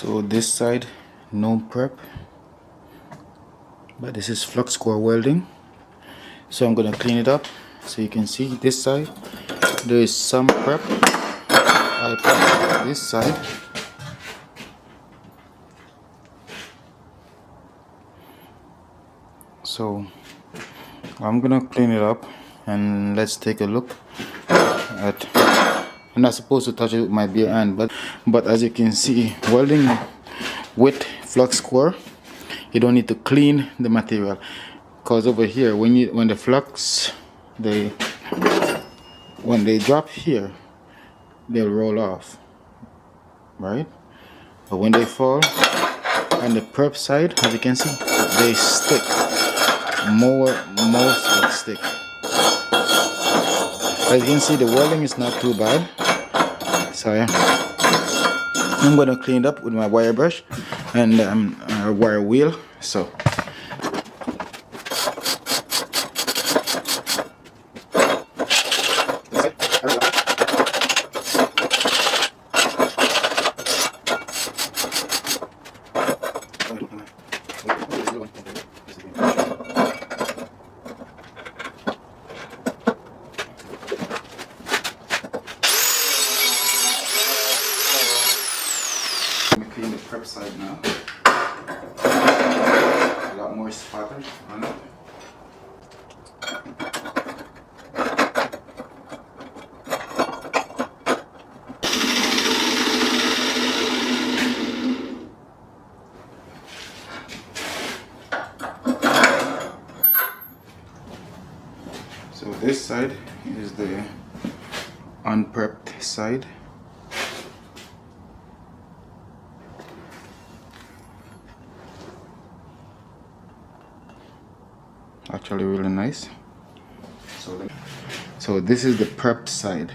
So this side, no prep, but this is flux core welding. So I'm gonna clean it up so you can see this side. There is some prep. I prep this side. So I'm gonna clean it up and let's take a look at. I'm not supposed to touch it with my bare hand, but as you can see, welding with flux core, you don't need to clean the material, because over here when the flux when they drop here, they'll roll off, right? But when they fall on the prep side, as you can see, they stick. Most will stick. As you can see, the welding is not too bad. So yeah, I'm gonna clean it up with my wire brush and a wire wheel. So clean the prep side now. A lot more spatter on it. So this side is the unprepped side. Actually really nice. So this is the prepped side.